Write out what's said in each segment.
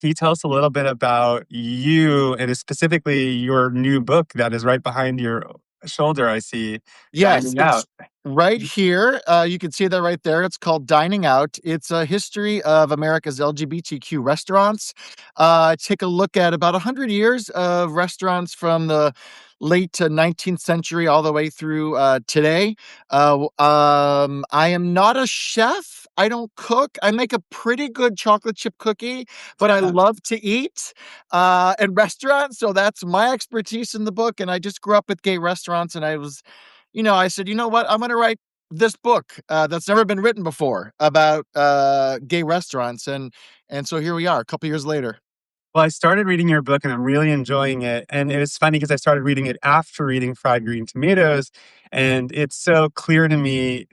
Can you tell us a little bit about you and specifically your new book that is right behind your shoulder, I see, Yes, Dining it's Out? right here. You can see that right there. It's called Dining Out. It's a history of America's LGBTQ restaurants. Take a look at about 100 years of restaurants from the late to 19th century all the way through today. I am not a chef. I don't cook. I make a pretty good chocolate chip cookie, but I love to eat in restaurants. So that's my expertise in the book. And I just grew up with gay restaurants, and I said, you know what? I'm going to write this book that's never been written before about gay restaurants, and so here we are, a couple years later. Well, I started reading your book and I'm really enjoying it. And it was funny because I started reading it after reading Fried Green Tomatoes. And it's so clear to me,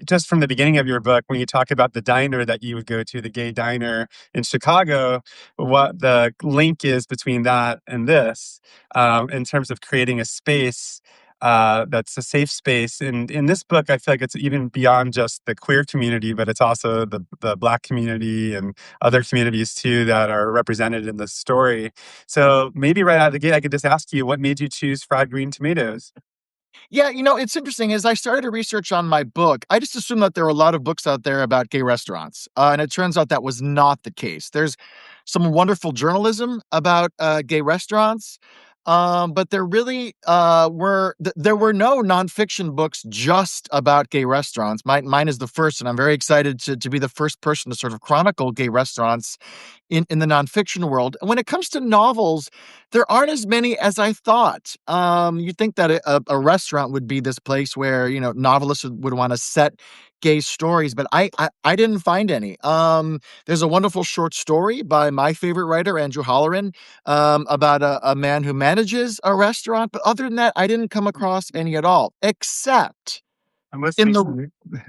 just from the beginning of your book, when you talk about the diner that you would go to, the gay diner in Chicago, what the link is between that and this, in terms of creating a space. That's a safe space. And in this book, I feel like it's even beyond just the queer community, but it's also the Black community and other communities too that are represented in the story. So maybe right out of the gate, I could just ask you, what made you choose fried green tomatoes? Yeah, it's interesting. As I started to research on my book, I just assumed that there were a lot of books out there about gay restaurants. And it turns out that was not the case. There's some wonderful journalism about gay restaurants. But there really there were no nonfiction books just about gay restaurants. Mine is the first, and I'm very excited to be the first person to sort of chronicle gay restaurants in the nonfiction world. And when it comes to novels, there aren't as many as I thought. You'd think that a restaurant would be this place where, novelists would want to set gay stories, but I didn't find any. There's a wonderful short story by my favorite writer, Andrew Holleran, about a man who manages a restaurant. But other than that, I didn't come across any at all, except I'm in listening the, to you.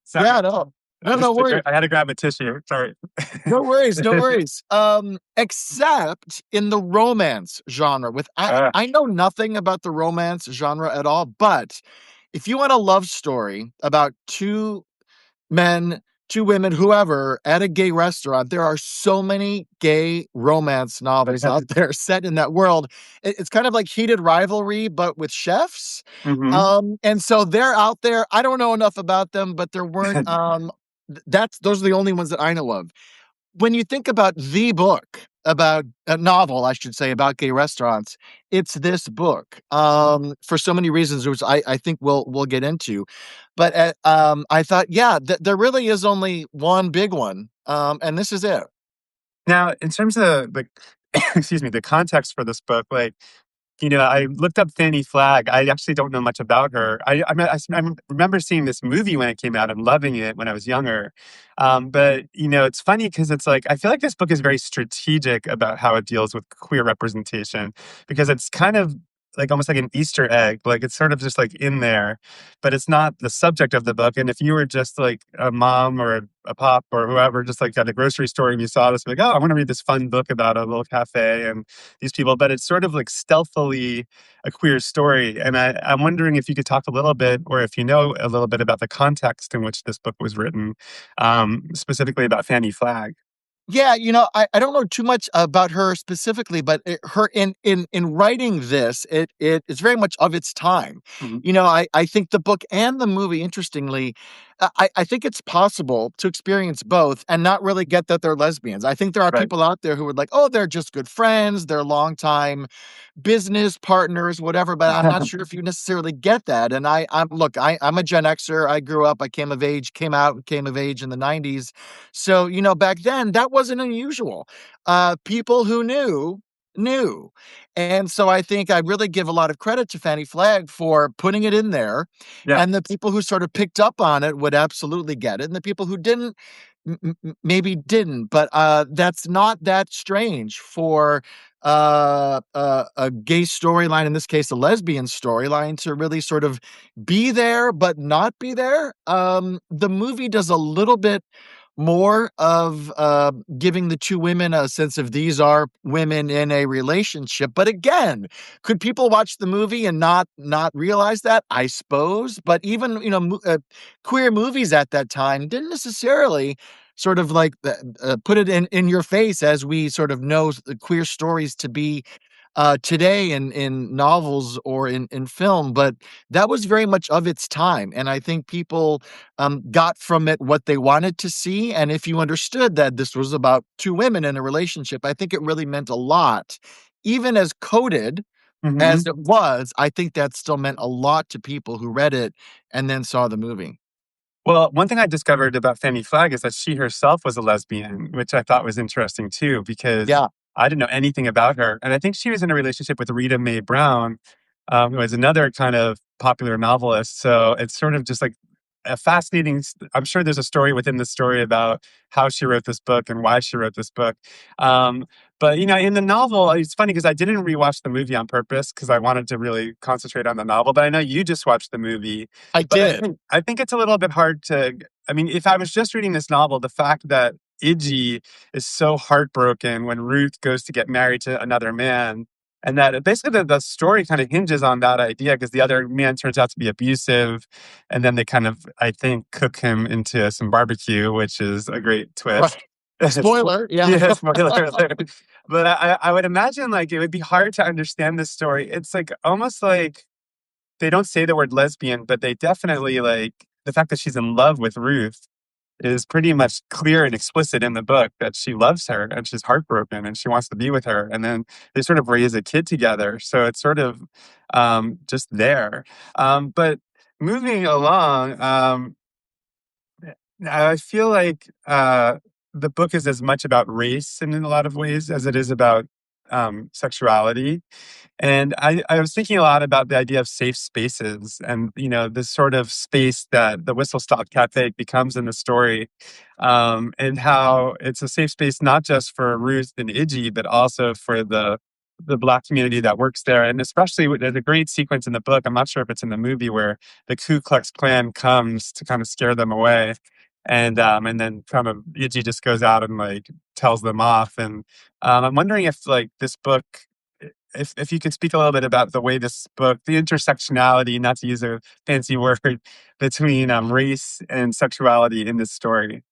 Sorry. yeah, no worries. I had to grab a tissue. Sorry. No worries, no worries. Except in the romance genre. With Uh, I know nothing about the romance genre at all, but if you want a love story about two men, two women, whoever, at a gay restaurant, there are so many gay romance novels out there set in that world. It's kind of like Heated Rivalry, but with chefs. mhm. And so they're out there. I don't know enough about them, but there weren't. Those are the only ones that I know of. When you think about the book, about a novel, I should say, about gay restaurants, it's this book, for so many reasons, which I think we'll get into. But, I thought, yeah, there really is only one big one, and this is it. Now, in terms of the, excuse me, the context for this book, like, I looked up Fanny Flagg. I actually don't know much about her. I remember seeing this movie when it came out and loving it when I was younger. But, it's funny because it's like, I feel like this book is very strategic about how it deals with queer representation because it's kind of like almost like an Easter egg. Like it's sort of just like in there, but it's not the subject of the book. And if you were just like a mom or a pop or whoever, just like at a grocery store and you saw this, like, oh, I want to read this fun book about a little cafe and these people, but it's sort of like stealthily a queer story. And I'm wondering if you could talk a little bit, or if you know a little bit about the context in which this book was written, specifically about Fanny Flagg. Yeah, I don't know too much about her specifically, but her in writing this, it's very much of its time. Mhm. I think the book and the movie, interestingly, I think it's possible to experience both and not really get that they're lesbians. I think there are Right. people out there who would like, oh, they're just good friends, they're longtime business partners, whatever. But I'm not sure if you necessarily get that. And I'm a Gen Xer. I grew up, I came out and came of age in the 90s. So, back then that wasn't unusual. People who knew. And so I think I really give a lot of credit to Fanny Flagg for putting it in there. Yeah. And the people who sort of picked up on it would absolutely get it. And the people who didn't, maybe didn't. But that's not that strange for a gay storyline, in this case, a lesbian storyline, to really sort of be there, but not be there. The movie does a little bit more of giving the two women a sense of these are women in a relationship. But again, could people watch the movie and not realize that? I suppose. But even queer movies at that time didn't necessarily sort of like put it in your face as we sort of know the queer stories to be today in novels or in film, but that was very much of its time, and I think people got from it what they wanted to see. And if you understood that this was about two women in a relationship, I think it really meant a lot, even as coded as Hmm. it was. I think that still meant a lot to people who read it and then saw the movie. Well, one thing I discovered about Fanny Flagg is that she herself was a lesbian, which I thought was interesting too, because Yeah. I didn't know anything about her. And I think she was in a relationship with Rita Mae Brown, who was another kind of popular novelist. So it's sort of just like a fascinating. I'm sure there's a story within the story about how she wrote this book and why she wrote this book. Um, but in the novel, it's funny because I didn't rewatch the movie on purpose because I wanted to really concentrate on the novel. But I know you just watched the movie, I but I did. think I think it's a little bit hard to. I mean, if I was just reading this novel, the fact that Iggy is so heartbroken when Ruth goes to get married to another man, and that basically the story kind of hinges on that idea because the other man turns out to be abusive, and then they kind of, I think, cook him into some barbecue, which is a great twist. Right. Spoiler. Yeah. Yeah, spoiler alert. But I would imagine like it would be hard to understand this story. It's like almost like they don't say the word lesbian, but they definitely like the fact that she's in love with Ruth is pretty much clear and explicit in the book that she loves her and she's heartbroken and she wants to be with her. And then they sort of raise a kid together. So it's sort of just there. But moving along, I feel like the book is as much about race in a lot of ways as it is about sexuality. And I was thinking a lot about the idea of safe spaces and, this sort of space that the Whistle Stop Cafe becomes in the story, and how it's a safe space not just for Ruth and Iggy, but also for the Black community that works there. And especially there's a great sequence in the book. I'm not sure if it's in the movie where the Ku Klux Klan comes to kind of scare them away. And then kind of Iggy just goes out and like tells them off. And I'm wondering if like this book if you could speak a little bit about the way this book, the intersectionality, not to use a fancy word, between race and sexuality in this story.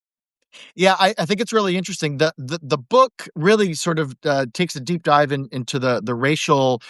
Yeah, I think it's really interesting. The book really sort of takes a deep dive into the racial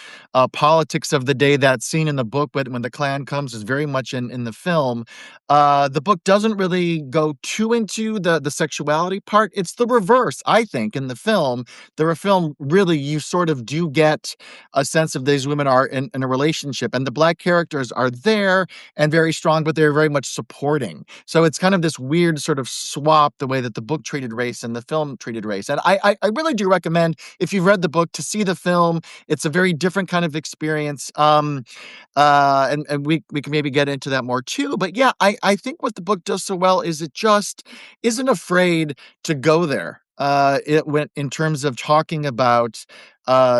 politics of the day. That's seen in the book, but when the Klan comes is very much in the film. The book doesn't really go too into the sexuality part. It's the reverse, I think, in the film. The film really you sort of do get a sense of these women are in a relationship, and the Black characters are there and very strong, but they're very much supporting. So it's kind of this weird sort of swap the way that the book treated race and the film treated race. And I really do recommend if you've read the book to see the film. It's a very different kind of experience. And we can maybe get into that more too. But yeah, I think what the book does so well is it just isn't afraid to go there. It went in terms of talking about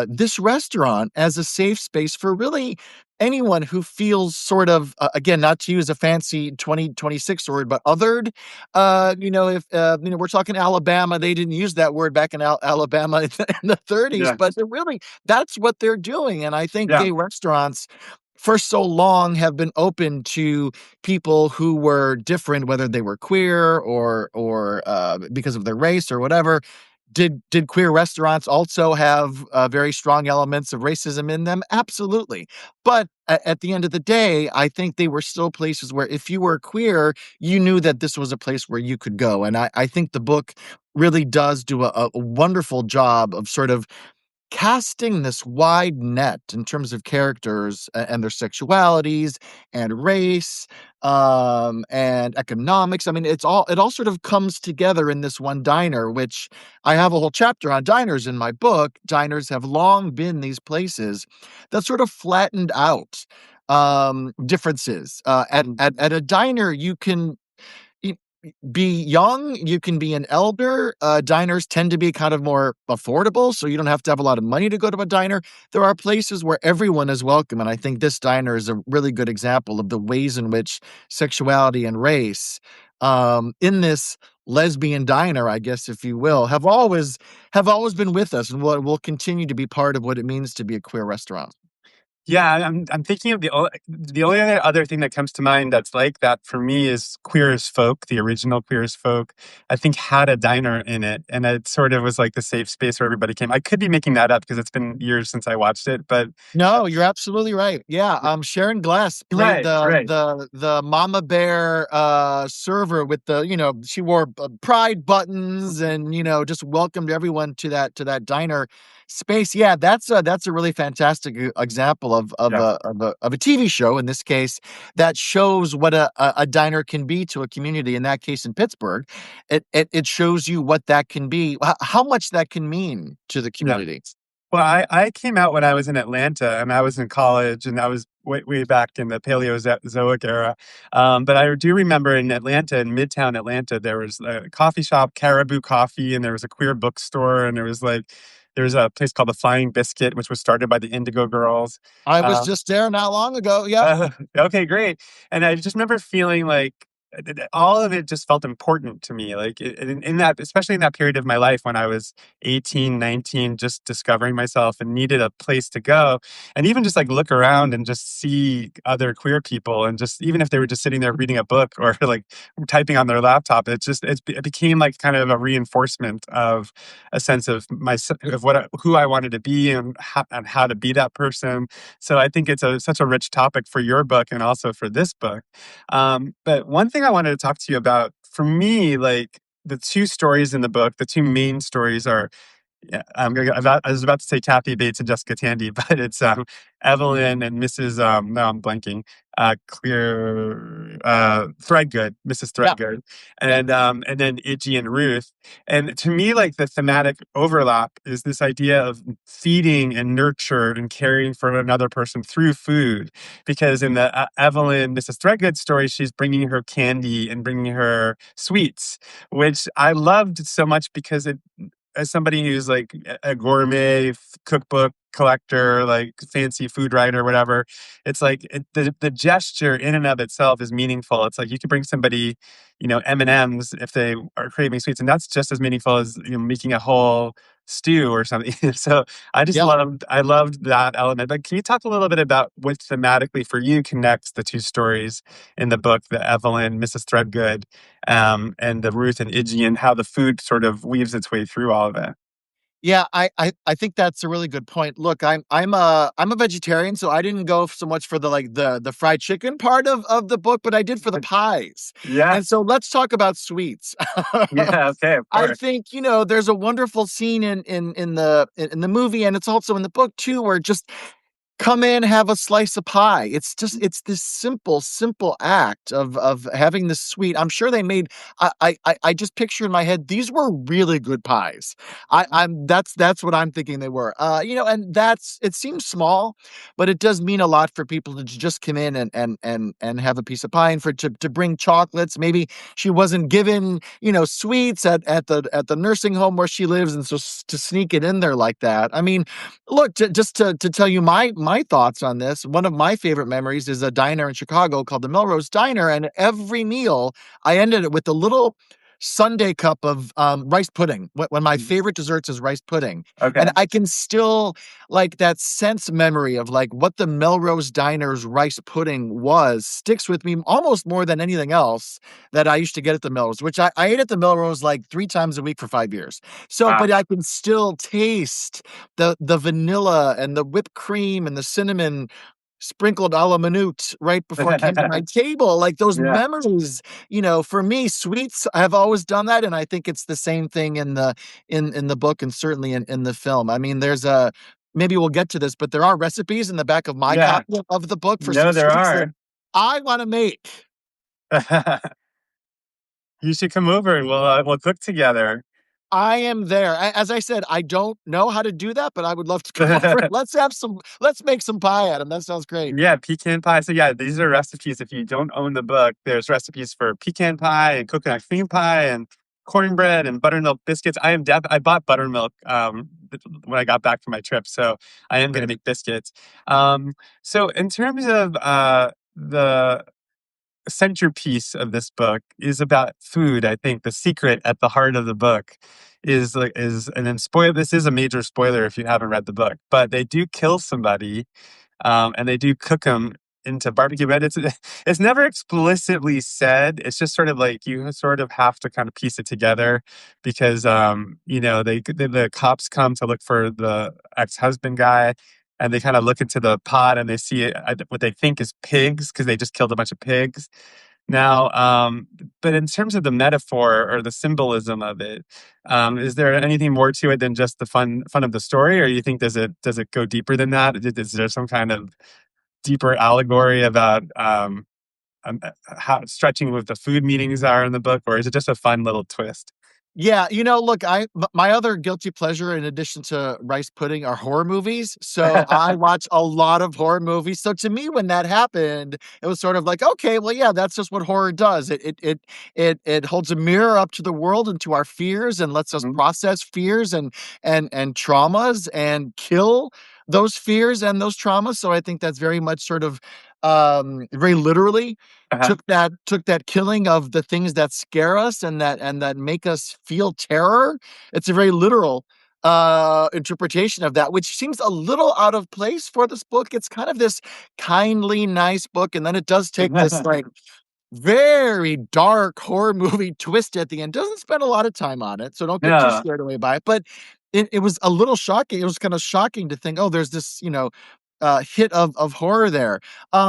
this restaurant as a safe space for really anyone who feels sort of again, not to use a fancy 2026 word, but othered. If we're talking Alabama, they didn't use that word back in Alabama in the 30s, Yeah. but they're really that's what they're doing. And I think Yeah. gay restaurants for so long have been open to people who were different, whether they were queer or because of their race or whatever. Did queer restaurants also have very strong elements of racism in them? Absolutely. But at the end of the day, I think they were still places where if you were queer, you knew that this was a place where you could go. And I think the book really does do a wonderful job of sort of casting this wide net in terms of characters and their sexualities and race and economics. I mean, it all sort of comes together in this one diner, which I have a whole chapter on diners in my book. Diners have long been these places that sort of flattened out differences. At a diner, you can be young, you can be an elder. Diners tend to be kind of more affordable, so you don't have to have a lot of money to go to a diner. There are places where everyone is welcome, and I think this diner is a really good example of the ways in which sexuality and race, in this lesbian diner, I guess, if you will, have always been with us and will continue to be part of what it means to be a queer restaurant. Yeah, I'm thinking of the only other thing that comes to mind that's like that for me is Queer as Folk, the original Queer as Folk. I think had a diner in it, and it sort of was like the safe space where everybody came. I could be making that up because it's been years since I watched it, but No, you're absolutely right. Yeah, Sharon Glass played right, the right, the mama bear server with the, she wore pride buttons and, just welcomed everyone to that diner space. Yeah, that's a really fantastic example yeah, of a TV show in this case that shows what a diner can be to a community. In that case, in Pittsburgh, it shows you what that can be, how much that can mean to the yeah. community. Well, I came out when I was in Atlanta and I was in college and I was way back in the Paleozoic era. But I do remember in Atlanta, in Midtown Atlanta, there was a coffee shop, Caribou Coffee, and there was a queer bookstore, and there was a place called the Flying Biscuit, which was started by the Indigo Girls. I was Uh, just there not long ago. Yep. okay, great. And I just remember feeling like all of it just felt important to me. Like in that, especially in that period of my life when I was 18, 19, just discovering myself and needed a place to go. And even just like look around and just see other queer people. And just even if they were just sitting there reading a book or like typing on their laptop, it became like kind of a reinforcement of a sense of of who I wanted to be and how to be that person. So I think it's such a rich topic for your book and also for this book. But one thing I wanted to talk to you about, for me, like the two stories in the book, the two main stories are yeah, I was about to say Kathy Bates and Jessica Tandy, but it's Evelyn and Mrs. No, I'm blanking. Clear Threadgood, Mrs. Yeah. Threadgood, and then Iggy and Ruth. And to me, like the thematic overlap is this idea of feeding and nurture and caring for another person through food. Because in the Evelyn, Mrs. Threadgood story, she's bringing her candy and bringing her sweets, which I loved so much because it as somebody who's like a gourmet cookbook collector, like fancy food writer, whatever, it's like the gesture in and of itself is meaningful. It's like you could bring somebody, M&Ms if they are craving sweets, and that's just as meaningful as making a whole stew or something. So Yeah. I loved that element. But can you talk a little bit about what thematically for you connects the two stories in the book, the Evelyn, Mrs. Threadgood, and the Ruth and Iggy, and how the food sort of weaves its way through all of it. Yeah, I think that's a really good point. Look, I'm a vegetarian, so I didn't go so much for the fried chicken part of the book, but I did for the pies. Yeah, And so let's talk about sweets. yeah, okay, of I course. think, there's a wonderful scene in the movie, and it's also in the book too, where just come in, have a slice of pie. It's this simple act of having this sweet. I'm sure they made. I just picture in my head these were really good pies. That's what I'm thinking they were. And that's it seems small, but it does mean a lot for people to just come in and have a piece of pie, and for to bring chocolates. Maybe she wasn't given sweets at the nursing home where she lives, and so to sneak it in there like that. I mean, look, just to tell you my thoughts on this, one of my favorite memories is a diner in Chicago called the Melrose Diner, and every meal I ended it with a little sundae cup of rice pudding. When my favorite desserts is rice pudding, and Okay. I can still like that sense memory of like what the Melrose Diner's rice pudding was sticks with me almost more than anything else that I used to get at the Melrose, which I ate at the Melrose like 3 times a week for 5 years. So, Wow. but I can still taste the vanilla and the whipped cream and the cinnamon sprinkled a la minute right before it came to my table. Like those Yeah. memories, for me, sweets have always done that. And I think it's the same thing in the book and certainly in the film. I mean, there's a maybe we'll get to this, but there are recipes in the back of my Yeah. copy of the book for some No, there sweets that are. I want to make. You should come over and we'll cook together. I am there. As I said, I don't know how to do that, but I would love to come over. Let's make some pie, Adam. That sounds great. Yeah, pecan pie. So yeah, these are recipes. If you don't own the book, there's recipes for pecan pie and coconut cream pie and cornbread and buttermilk biscuits. I bought buttermilk when I got back from my trip, so I am going to Great. make biscuits. So in terms of the centerpiece of this book is about food. I think the secret at the heart of the book is and then spoil this is a major spoiler if you haven't read the book, but they do kill somebody and they do cook them into barbecue. But it's never explicitly said. It's just sort of like you sort of have to kind of piece it together because the cops come to look for the ex-husband guy, and they kind of look into the pot and they see what they think is pigs because they just killed a bunch of pigs. Now, but in terms of the metaphor or the symbolism of it, is there anything more to it than just the fun of the story, or you think does it go deeper than that? Is there some kind of deeper allegory about how stretching with the food meanings are in the book, or is it just a fun little twist? Yeah, look, my other guilty pleasure in addition to rice pudding are horror movies. So I watch a lot of horror movies. So to me, when that happened, it was sort of like, okay, well, yeah, that's just what horror does. It holds a mirror up to the world and to our fears and lets us Mhm. process fears and traumas and kill those fears and those traumas. So I think that's very much sort of very literally Uh-huh. took that killing of the things that scare us and that make us feel terror. It's a very literal interpretation of that, which seems a little out of place for this book. It's kind of this kindly, nice book, and then it does take this like very dark horror movie twist at the end. Doesn't spend a lot of time on it, so don't get too Yeah. scared away by it. But it was a little shocking. It was kind of shocking to think, oh, there's this, hit of horror there.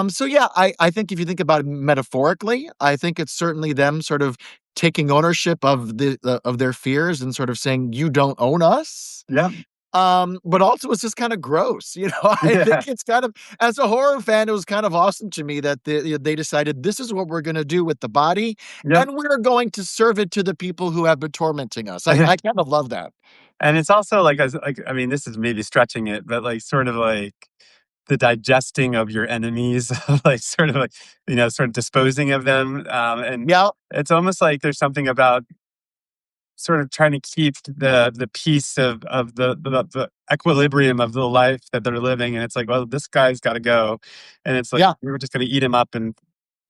So yeah, I think if you think about it metaphorically, I think it's certainly them sort of taking ownership of their fears and sort of saying, "You don't own us." Yeah. But also it's just kinda gross, I Yeah. think it's kind of as a horror fan, it was kind of awesome to me that they decided, "This is what we're gonna do with the body, Yep. and we're going to serve it to the people who have been tormenting us." I kind of love that. And it's also like, as like, I mean, this is maybe stretching it, but like sort of like the digesting of your enemies, like sort of like, sort of disposing of them. And Yeah, it's almost like there's something about sort of trying to keep the peace of the equilibrium of the life that they're living. And it's like, well, this guy's got to go. And it's like, yeah, we were just going to eat him up and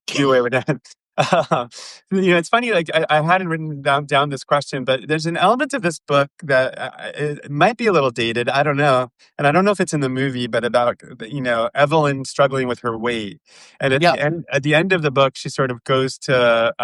do away with that. Uh, it's funny. Like I hadn't written down this question, but there's an element of this book that it might be a little dated. I don't know, and I don't know if it's in the movie, but about Evelyn struggling with her weight, and at yeah. the end of the book, she sort of goes to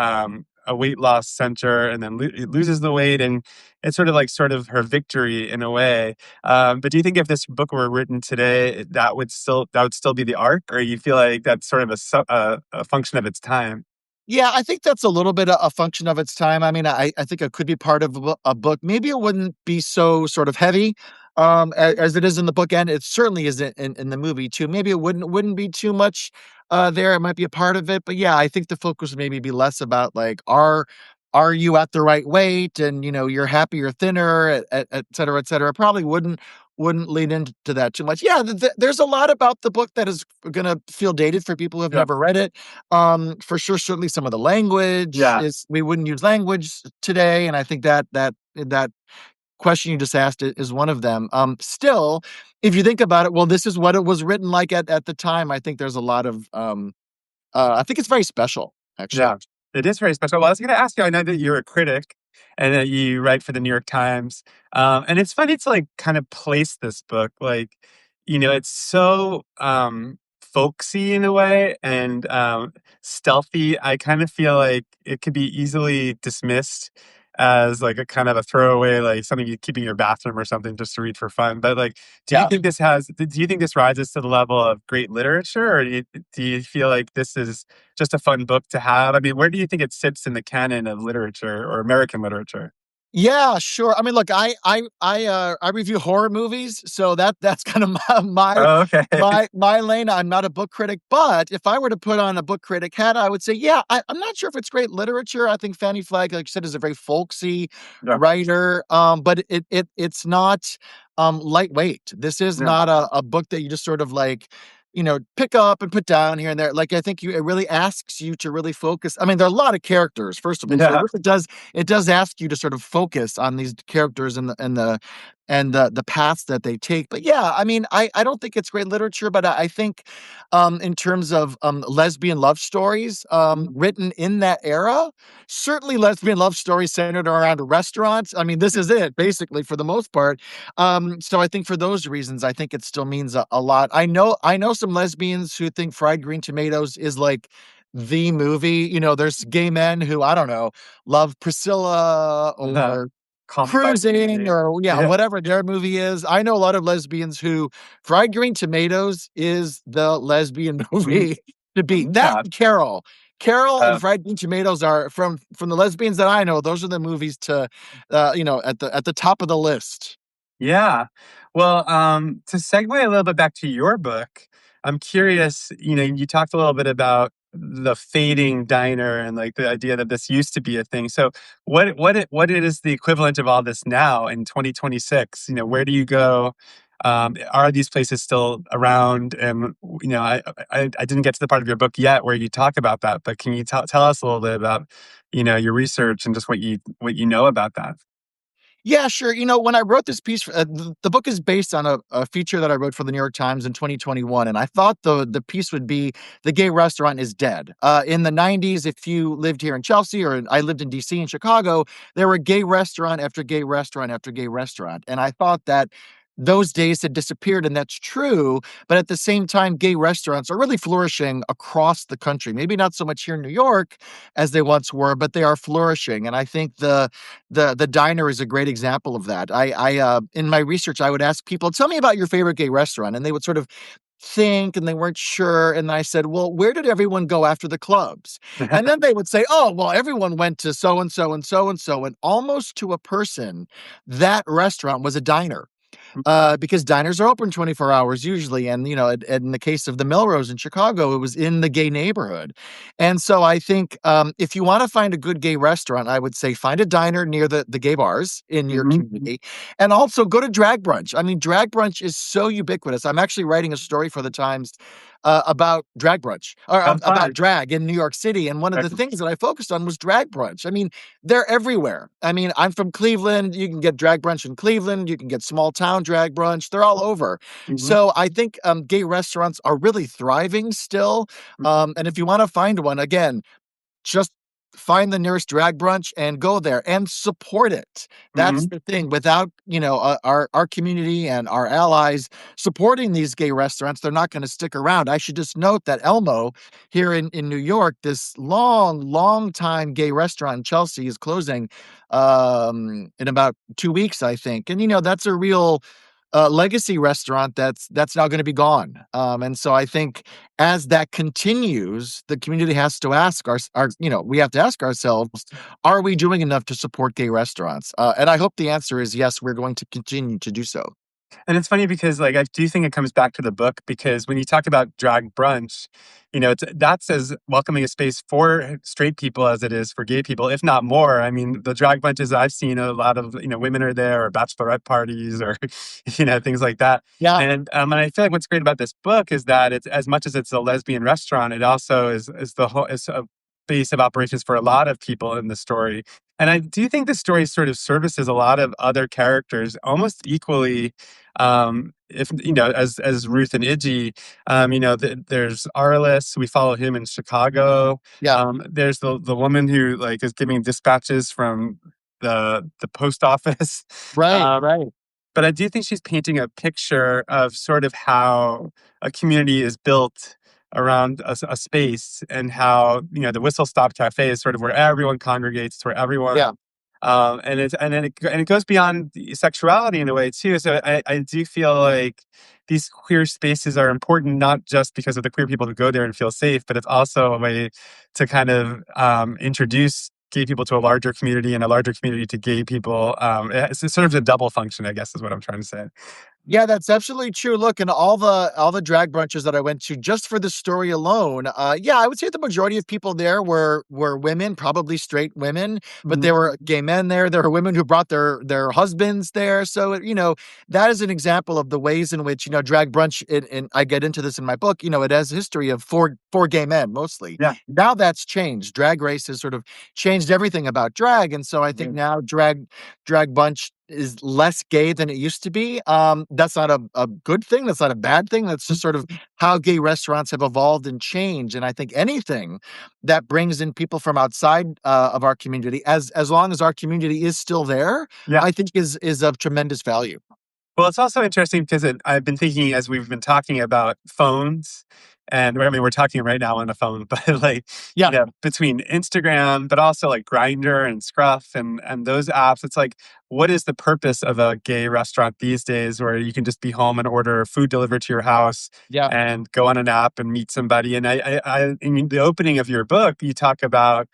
a weight loss center and then loses the weight, and it's sort of her victory in a way. But do you think if this book were written today, that would still be the arc, or you feel like that's sort of a function of its time? Yeah, I think that's a little bit a function of its time. I mean, I think it could be part of a book. Maybe it wouldn't be so sort of heavy, as it is in the book, and it certainly is in the movie too. Maybe it wouldn't be too much there. It might be a part of it, but yeah, I think the focus would maybe be less about like are you at the right weight, and you're happy you're thinner, et cetera, et cetera. Probably wouldn't lean into that too much. Yeah, there's a lot about the book that is gonna feel dated for people who have Yeah, never read it. For sure, certainly some of the language yeah, is we wouldn't use language today, and I think that question you just asked is one of them. Still, if you think about it, well, this is what it was written like at the time. I think there's a lot of I think it's very special, actually. yeah. It is very special. Well, I was going to ask you. I know that you're a critic and that you write for the New York Times, and it's funny to like kind of place this book. Like, it's so folksy in a way and stealthy. I kind of feel like it could be easily dismissed as like a kind of a throwaway, like something you keep in your bathroom or something just to read for fun. But like, Yeah. do you think this rises to the level of great literature, or do you feel like this is just a fun book to have? I mean, where do you think it sits in the canon of literature or American literature? Yeah, sure. I mean, look, I review horror movies, so that's kind of my Oh, okay. my lane. I'm not a book critic, but if I were to put on a book critic hat, I would say, yeah, I'm not sure if it's great literature. I think Fanny Flagg, like you said, is a very folksy Yeah, writer, but it's not lightweight. This is yeah, not a book that you just sort of like pick up and put down here and there. Like I think it really asks you to really focus. I mean, there are a lot of characters, first of all, so yeah, it does ask you to sort of focus on these characters and and the paths that they take. But yeah, I mean, I don't think it's great literature, but I think in terms of lesbian love stories written in that era, certainly lesbian love stories centered around restaurants. I mean, this is it basically for the most part. So I think for those reasons, I think it still means a lot. I know some lesbians who think Fried Green Tomatoes is like the movie. There's gay men who, I don't know, love Priscilla Uh, or Call Me by Your Cruising Name. or yeah, Yeah. whatever their movie is. I know a lot of lesbians who Fried Green Tomatoes is the lesbian Mm, movie to beat. That yeah. and Carol. Carol and Uh, Fried Green Tomatoes are from the lesbians that I know, those are the movies to at the top of the list. Yeah. Well, to segue a little bit back to your book, I'm curious, you talked a little bit about the fading diner and like the idea that this used to be a thing. So what it is the equivalent of all this now in 2026? Where do you go? Are these places still around? And I didn't get to the part of your book yet where you talk about that, but can you tell us a little bit about, your research and just what you know about that? Yeah, sure. When I wrote this piece, the book is based on a feature that I wrote for the New York Times in 2021, and I thought the piece would be "The Gay Restaurant is Dead." In the 90s, if you lived here in Chelsea, or I lived in DC and Chicago, there were gay restaurant after gay restaurant after gay restaurant, and I thought that those days had disappeared, and that's true. But at the same time, gay restaurants are really flourishing across the country. Maybe not so much here in New York as they once were, but they are flourishing, and I think the diner is a great example of that. I in my research, I would ask people, "Tell me about your favorite gay restaurant," and they would sort of think, and they weren't sure. And I said, "Well, where did everyone go after the clubs?" And then they would say, "Oh, well, everyone went to so and so and so and so," and almost to a person, that restaurant was a diner because diners are open 24 hours usually. And, in the case of the Melrose in Chicago, it was in the gay neighborhood. And so I think if you want to find a good gay restaurant, I would say find a diner near the gay bars in your Hmm. community and also go to drag brunch. I mean, drag brunch is so ubiquitous. I'm actually writing a story for the Times about drag brunch or Have about fun. drag in New York City. And one of the things that I focused on was drag brunch. I mean, they're everywhere. I mean, I'm from Cleveland. You can get drag brunch in Cleveland. You can get small town drag brunch. They're all over. Mhm. So I think gay restaurants are really thriving still. And if you want to find one, again, just find the nearest drag brunch and go there and support it. That's Mhm. the thing. Without, our community and our allies supporting these gay restaurants, they're not going to stick around. I should just note that Elmo here in New York, this long time gay restaurant in Chelsea is closing in about 2 weeks, I think. And that's a real legacy restaurant that's now going to be gone. And so I think as that continues, the community has to ask we have to ask ourselves, are we doing enough to support gay restaurants? And I hope the answer is yes, we're going to continue to do so. And it's funny because, like, I do think it comes back to the book because when you talk about drag brunch, that's as welcoming a space for straight people as it is for gay people, if not more. I mean, the drag brunches I've seen, a lot of women are there, or bachelorette parties, or things like that. Yeah, And I feel like what's great about this book is that it's as much as it's a lesbian restaurant, it also is the whole is a base of operations for a lot of people in the story. And I do think the story sort of services a lot of other characters almost equally, if as Ruth and Iggy. There's Arliss, we follow him in Chicago. yeah, There's the woman who like is giving dispatches from the post office. right, um, right, but I do think she's painting a picture of sort of how a community is built around a space, and how the Whistle Stop Cafe is sort of where everyone congregates, it's where everyone, yeah. and it goes beyond the sexuality in a way too. So I do feel like these queer spaces are important, not just because of the queer people who go there and feel safe, but it's also a way to kind of introduce gay people to a larger community, and a larger community to gay people. It's sort of a double function, I guess, is what I'm trying to say. Yeah, that's absolutely true. Look, and all the drag brunches that I went to just for the story alone, yeah, I would say the majority of people there were women, probably straight women, but Mhm. there were gay men there. There were women who brought their husbands there. So that is an example of the ways in which drag brunch. And I get into this in my book. It has a history of four gay men mostly. Yeah. Now that's changed. Drag race has sort of changed everything about drag, and so I think Yeah. now drag brunch is less gay than it used to be. That's not a good thing. That's not a bad thing. That's just sort of how gay restaurants have evolved and changed. And I think anything that brings in people from outside of our community, as long as our community is still there, Yeah. I think is of tremendous value. Well, it's also interesting because I've been thinking as we've been talking about phones, and I mean, we're talking right now on the phone, but like, Yeah, between Instagram, but also like Grinder and Scruff and those apps, it's like, what is the purpose of a gay restaurant these days where you can just be home and order food delivered to your house yeah, and go on an app and meet somebody? And in the opening of your book, you talk about,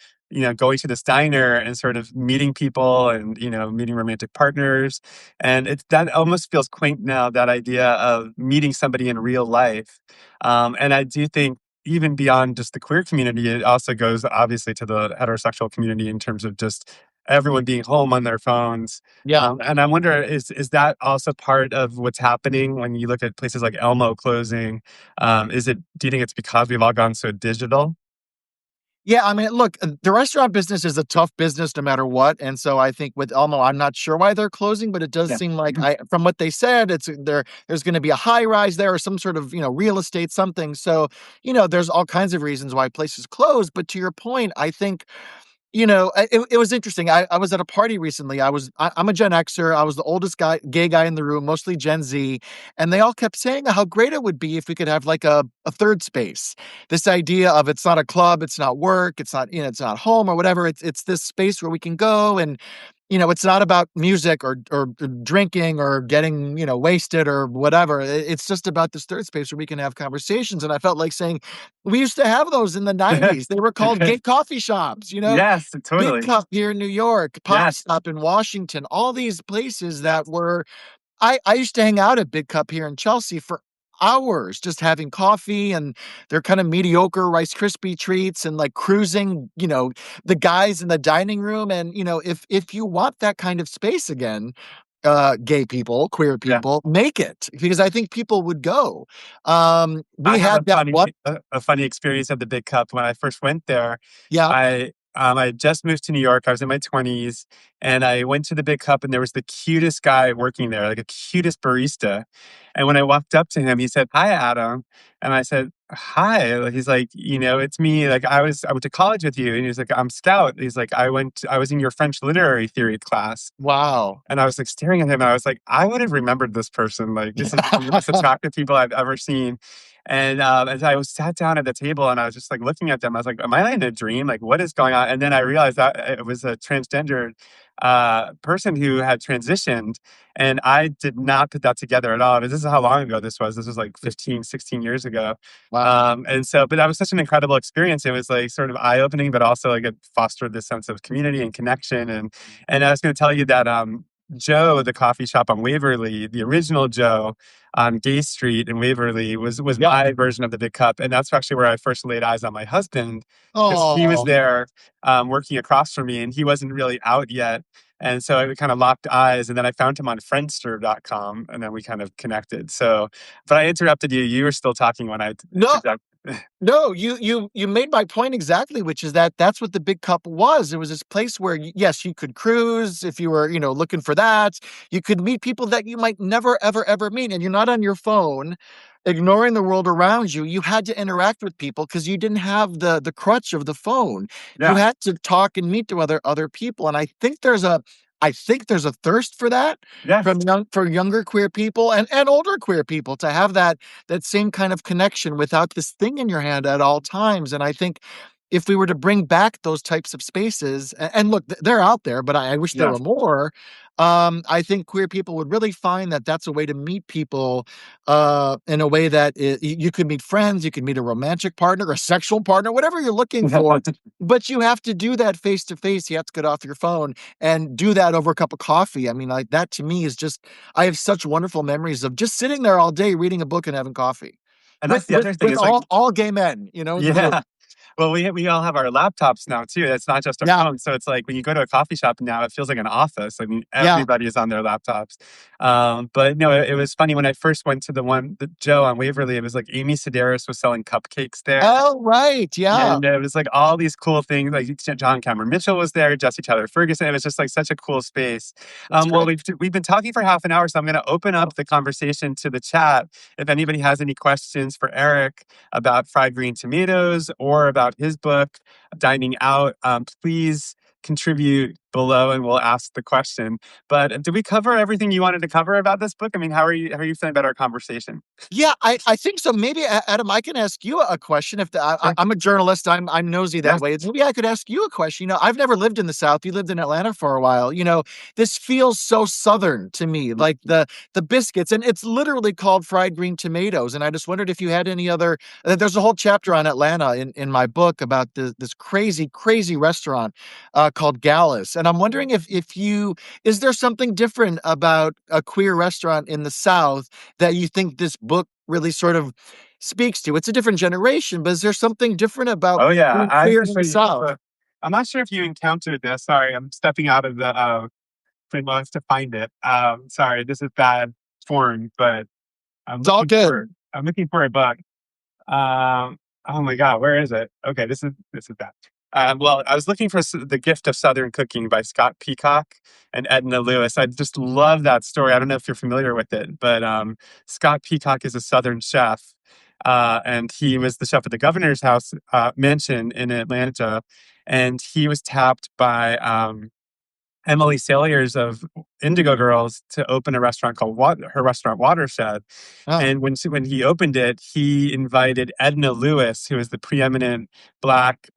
going to this diner and sort of meeting people and, meeting romantic partners, and that almost feels quaint now, that idea of meeting somebody in real life. And I do think even beyond just the queer community, it also goes obviously to the heterosexual community in terms of just everyone being home on their phones. yeah. And I wonder, is that also part of what's happening when you look at places like Elmo closing? Do you think it's because we've all gone so digital? Yeah, I mean, look, the restaurant business is a tough business no matter what, and so I think with Elmo, I'm not sure why they're closing, but it does Yeah. seem like from what they said, there's gonna be a high rise there or some sort of, real estate something. So, there's all kinds of reasons why places close, but to your point, I think it was interesting. I was at a party recently. I'm a Gen Xer. I was the oldest gay guy in the room, mostly Gen Z, and they all kept saying how great it would be if we could have like a third space. This idea of it's not a club, it's not work, it's not it's not home or whatever. It's this space where we can go and it's not about music or drinking or getting wasted or whatever. It's just about this third space where we can have conversations. And I felt like saying, we used to have those in the 90s. They were called gay coffee shops, Yes, Big totally. Cup here in New York, Pop Yes. Stop in Washington, all these places that were I used to hang out at Big Cup here in Chelsea for hours just having coffee and their kind of mediocre Rice Krispie treats and like cruising, the guys in the dining room. And, if you want that kind of space again, gay people, queer Yeah. people, make it because I think people would go. I We have had that one. a funny experience at the Big Cup. When I first went there, Yeah. I just moved to New York. I was in my 20s, and I went to the Big Cup, and there was the cutest guy working there, like a cutest barista. And when I walked up to him, he said, "Hi, Adam," and I said, "Hi." Like, he's like, "It's me. Like I went to college with you," and he's like, "I'm Scout." He's like, I was in your French literary theory class." Wow. And I was like staring at him, and I was like, I would have remembered this person. Like, this is one of the most attractive people I've ever seen. And as I was sat down at the table and I was just like looking at them, I was like, am I in a dream? Like, what is going on? And then I realized that it was a transgender person who had transitioned. And I did not put that together at all. This is how long ago this was. This was like 15, 16 years ago. Wow. But that was such an incredible experience. It was like sort of eye opening, but also like it fostered this sense of community and connection. And I was going to tell you that Joe, the coffee shop on Waverly, the original Joe on Gay Street in Waverly was Yeah. my version of the Big Cup, and that's actually where I first laid eyes on my husband because he was Oh, there working across from me, and he wasn't really out yet, and so we kind of locked eyes, and then I found him on Friendster.com, and then we kind of connected. So, but I interrupted you. You were still talking when I no, took that. no, you made my point exactly, which is that that's what the Big Cup was. It was this place where, yes, you could cruise if you were, looking for that. You could meet people that you might never, ever, ever meet, and you're not on your phone, ignoring the world around you. You had to interact with people because you didn't have the crutch of the phone. You Yeah. had to talk and meet to other people, and I think there's a thirst for that Yes. for younger queer people and older queer people to have that same kind of connection without this thing in your hand at all times. And I think if we were to bring back those types of spaces, and look, they're out there, but I wish there were Yes. more. I think queer people would really find that that's a way to meet people in a way that you could meet friends, you could meet a romantic partner, a sexual partner, whatever you're looking for. But you have to do that face to face. You have to get off your phone and do that over a cup of coffee. I mean, like that to me is just, I have such wonderful memories of just sitting there all day reading a book and having coffee And with that's the other thing with is like, all gay men, in the room. yeah. Well, we all have our laptops now too. It's not just a Yeah, phone. So it's like when you go to a coffee shop now, it feels like an office. I mean, yeah. everybody is on their laptops. But no, it was funny when I first went to the one, the Joe on Waverly. It was like Amy Sedaris was selling cupcakes there. Oh, right. Yeah, And it was like all these cool things. Like John Cameron Mitchell was there, Jesse Tyler Ferguson. It was just like such a cool space. that's Well, great. we've been talking for half an hour, so I'm going to open up the conversation to the chat. If anybody has any questions for Erik about fried green tomatoes or about his book, Dining Out, please contribute below and we'll ask the question. But did we cover everything you wanted to cover about this book? I mean, how are you feeling about our conversation? Yeah, I think so. Maybe Adam, I can ask you a question. If Sure. I'm a journalist, I'm nosy that Yes. way. Maybe I could ask you a question. I've never lived in the South. You lived in Atlanta for a while. This feels so Southern to me, like the biscuits, and it's literally called fried green tomatoes. And I just wondered if you had any other. There's a whole chapter on Atlanta in my book about this crazy crazy restaurant called Gallus, and I'm wondering if you is there something different about a queer restaurant in the South that you think this book really sort of speaks to? It's a different generation, but is there something different about Oh yeah, being I have queer to in show the you this South? book. I'm not sure if you encountered this. Sorry, I'm stepping out of the Finlos to find it. Sorry, this is bad form, but It's all good. I'm looking for a book. Um, oh my God, where is it? Okay, this is bad. Well, I was looking for The Gift of Southern Cooking by Scott Peacock and Edna Lewis. I just love that story. I don't know if you're familiar with it, but Scott Peacock is a Southern chef, and he was the chef at the governor's house mansion in Atlanta, and he was tapped by Emily Saliers of Indigo Girls to open a restaurant called her restaurant Watershed. Oh, And when he opened it, he invited Edna Lewis, who is the preeminent Black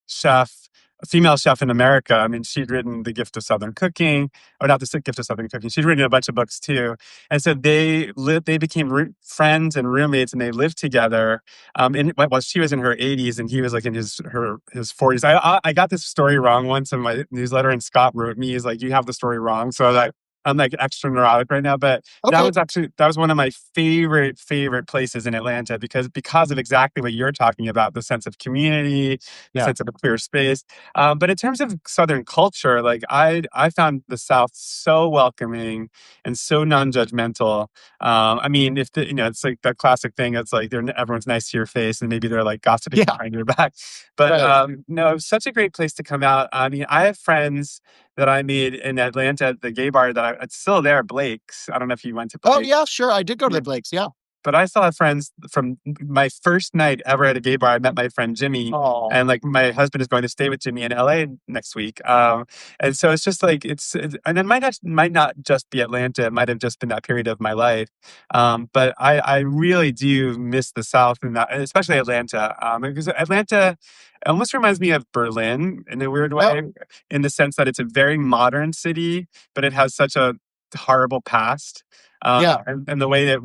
chef, female chef in America. I mean, she'd written The Gift of Southern Cooking, or not The Gift of Southern Cooking. She'd written a bunch of books too. And so they became friends and roommates, and they lived together. Well, she was in her 80s, and he was like in his 40s. I got this story wrong once in my newsletter, and Scott wrote me, he's like, "You have the story wrong." So I'm like extra neurotic right now, but okay. that was one of my favorite places in Atlanta because of exactly what you're talking about, the sense of community, the Yeah. sense of a clear space. But in terms of Southern culture, like I found the South so welcoming and so non-judgmental. I mean, if it's like the classic thing, it's like everyone's nice to your face, and maybe they're like gossiping Yeah. behind your back. But Right. no, it was such a great place to come out. I mean, I have friends that I made in Atlanta at the gay bar it's still there, Blake's. I don't know if you went to Oh, Blake's. yeah, sure. I did go to the Blakes. Yeah. But I still have friends from my first night ever at a gay bar. I met my friend Jimmy, Oh, and like my husband is going to stay with Jimmy in LA next week. And so it's just like and it might not just be Atlanta. It might have just been that period of my life. But I really do miss the South and that, and especially Atlanta, because Atlanta almost reminds me of Berlin in a weird oh, way, in the sense that it's a very modern city, but it has such a horrible past. yeah. And the way it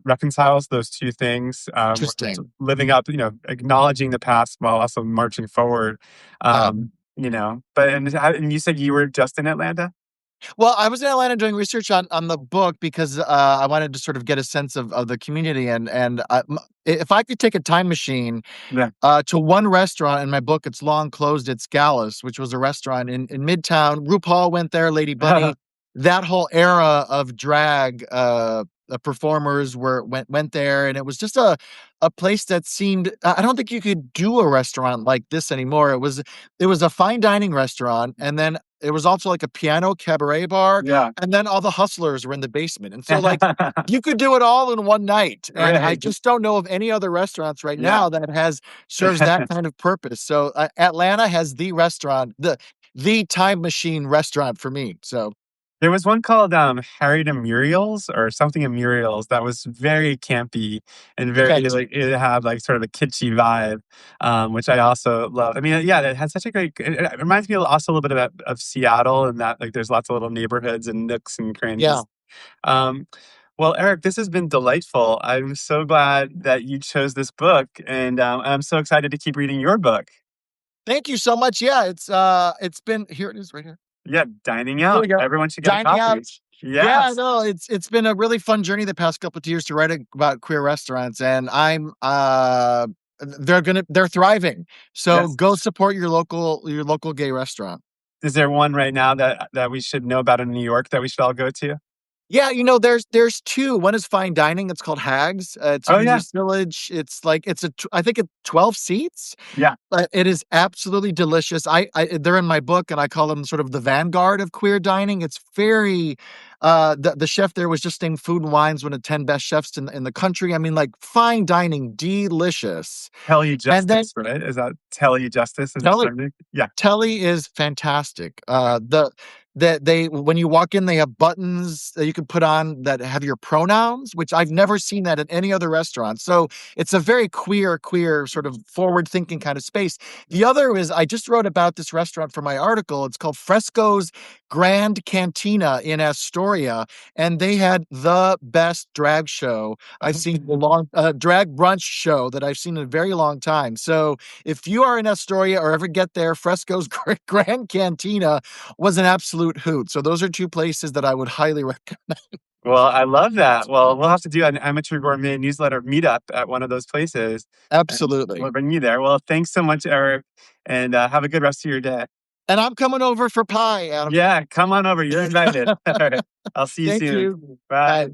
reconciles those two things, Interesting. living up, acknowledging the past while also marching forward. Yeah. But and you said you were just in Atlanta? Well, I was in Atlanta doing research on the book because I wanted to sort of get a sense of the community and if I could take a time machine Yeah. to one restaurant in my book. It's long closed. It's Gallus, which was a restaurant in Midtown. RuPaul went there, Lady Bunny. That whole era of drag performers went there, and it was just a place that seemed. I don't think you could do a restaurant like this anymore. It was a fine dining restaurant, and then it was also like a piano cabaret bar, Yeah. and then all the hustlers were in the basement, and so like you could do it all in one night. And I Right. just don't know of any other restaurants right Yeah. now that serves that kind of purpose. So Atlanta has the restaurant, the time machine restaurant for me. So There was one called Harriet and Muriel's or something in Muriel's that was very campy and okay, very like it had like sort of a kitschy vibe, which I also love. I mean, yeah, it had such a great. It reminds me also a little bit of Seattle and that like there's lots of little neighborhoods and nooks and yeah. crannies. Um, well, Erik, this has been delightful. I'm so glad that you chose this book, and I'm so excited to keep reading your book. Thank you so much. Yeah, it's been here. It is right here. Yeah, dining Here we out. go. Everyone should get a Dining out. copy. Yeah, Yes. no, it's been a really fun journey the past couple of years to write about queer restaurants, and I'm they're thriving. So Yes. go support your local gay restaurant. Is there one right now that we should know about in New York that we should all go to? Yeah, there's 2. One is fine dining, it's called Hags, it's Oh in the yeah, East Village, it's like it's a tw I think it's 12 seats, yeah. but it is absolutely delicious. They're in my book, and I call them sort of the vanguard of queer dining. It's very the chef there was just named Food and Wine's one of 10 best chefs in the country. I mean, like, fine dining, delicious. Tell you And then justice, right? Is that tell you justice? Is tell that right? Yeah. Telly is fantastic. They when you walk in, they have buttons that you can put on that have your pronouns, which I've never seen that at any other restaurant. So it's a very queer, sort of forward-thinking kind of space. The other is I just wrote about this restaurant for my article. It's called Fresco's Grand Cantina in Astoria, and they had the best drag show I've seen in a long drag brunch show that I've seen in a very long time. So if you are in Astoria or ever get there, Fresco's Grand Cantina was an absolute hoot. So those are 2 places that I would highly recommend. Well, I love that. Well, we'll have to do an amateur gourmet newsletter meetup at one of those places, and Absolutely. we'll bring you there. Well, thanks so much, Eric, and have a good rest of your day. And I'm coming over for pie, Adam. Yeah, come on over. You're invited. All right. I'll see you Thank soon. you. Bye. Bye.